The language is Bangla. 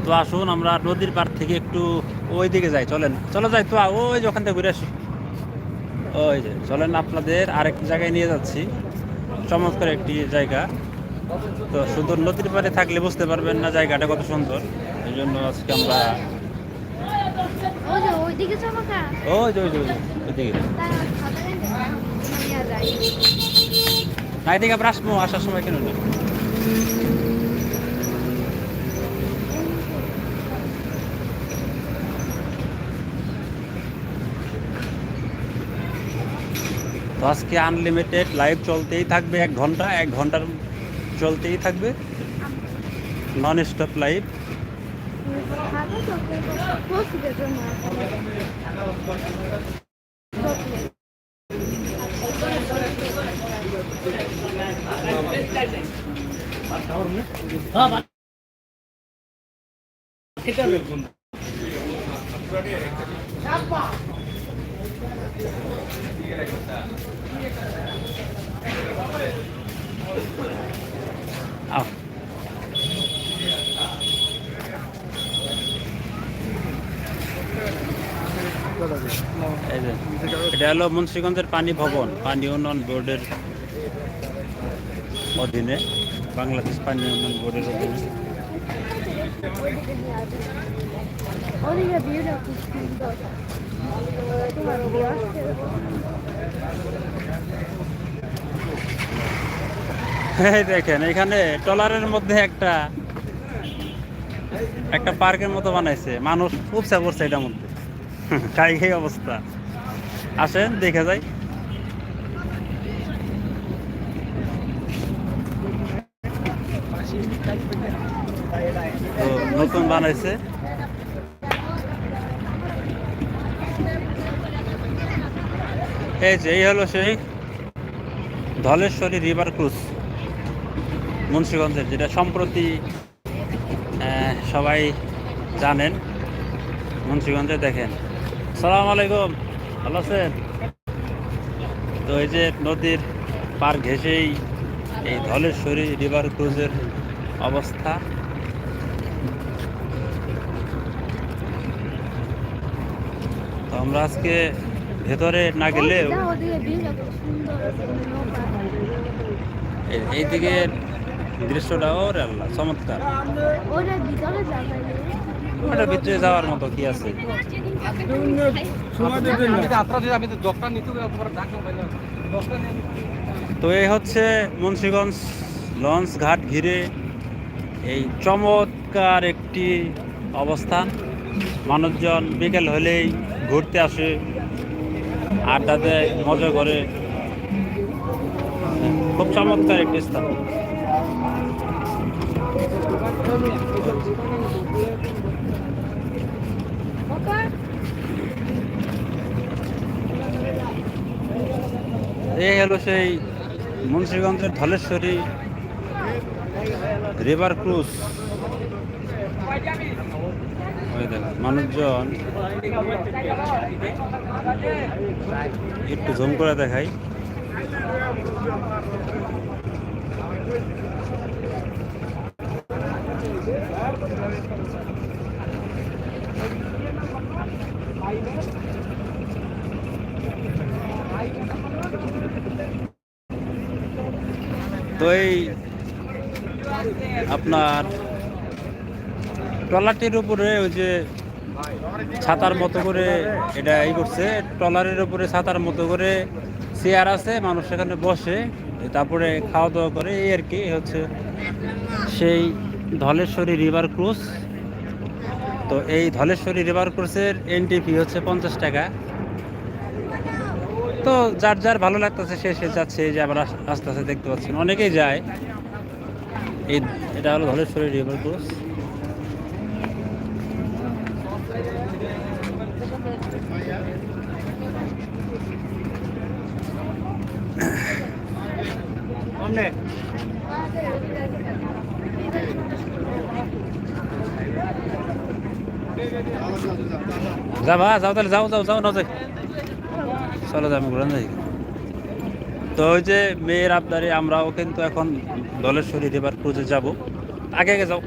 তো আসুন আমরা নদীর পাড় থেকে একটু ওই দিকে যাই, চলেন চলো যাই তো, ওই যে ওখান থেকে ঘুরে আসি। ওই যে চলেন, আপনাদের আরেক জায়গায় নিয়ে যাচ্ছি, চমৎকার একটি জায়গা। তো সুন্দর নদীর পাড়ে থাকলে বুঝতে পারবেন না জায়গাটা কত সুন্দর। এই জন্য আজকে আমরা ওইদিকে চলো কা ওই যে ওই যে ওই যে ওইদিকে না, এদিকে আবার আসবো, আসার সময় কেন না। তো আজকে আনলিমিটেড লাইভ চলতেই থাকবে, 1 ঘন্টা, 1 ঘন্টার চলতেই থাকবে, নন স্টপ লাইভ। আহ, এই যে এটা হলো মুন্সিগঞ্জের পানি ভবন, পানি উন্নয়ন বোর্ডের অধীনে, বাংলাদেশ পানি উন্নয়ন বোর্ডের অধীনে। এই দেখেন এখানে ট্রলারের মধ্যে একটা একটা পার্কের মতো বানাইছে, মানুষ উপচে পড়ছে এটার মধ্যে। খাই খাই অবস্থা। আসেন দেখে যাই। তো নতুন বানাইছে। এই যে এই হলো সেই ধলেশ্বরী রিভার ক্রুজ মুন্সিগঞ্জের, যেটা সম্প্রতি সবাই জানেন মুন্সিগঞ্জে। দেখেন, সালাম আলাইকুম, ভালো আছেন? তো এই যে নদীর পার ঘেঁষেই এই ধলেশ্বরী রিভার ক্রুজের অবস্থা। তো আমরা আজকে ভেতরে না গেলেও এইদিকে দৃশ্যটা ওরে আল্লাহ চমৎকার। ওটার ভিতরে যাওয়ার মতো কি আছে? তো এই হচ্ছে মুন্সিগঞ্জ লঞ্চ ঘাট ঘিরে এই চমৎকার একটি অবস্থান। মানুষজন বিকেল হলেই ঘুরতে আসে, আড্ডা দেয়, মজা করে। খুব চমৎকার একটি স্থান। এই হলো সেই মুন্সিগঞ্জের ধলেশ্বরী রিভার ক্রুজ। মানুষজন একটু জুম করে দেখাই। তো এই আপনার ট্রলারটির উপরে ওই যে ছাতার মতো করে এটা করছে, ট্রলারের উপরে ছাতার মতো করে চেয়ার আছে, মানুষ সেখানে বসে তারপরে খাওয়া দাওয়া করে, এই আর কি হচ্ছে সেই ধলেশ্বরী রিভার ক্রুজ। তো এই ধলেশ্বরী রিভার ক্রুজের এন্ট্রি ফি হচ্ছে 50 টাকা। তো যার যার ভালো লাগতেছে সে যাচ্ছে, যে আবার আস্তে আস্তে দেখতে পাচ্ছেন অনেকেই যায়। এটা হলো ধলেশ্বরী রিভার ক্রুজ। যাবা, যাও তাহলে, যাও যাও যাও, না যাই, চলো যাই, আমি ঘুরান যাই। তো ওই যে মেয়ের আবদারে আমরাও কিন্তু এখন ধলেশ্বরী রিভার ক্রুজে যাব। আগে আগে যাও।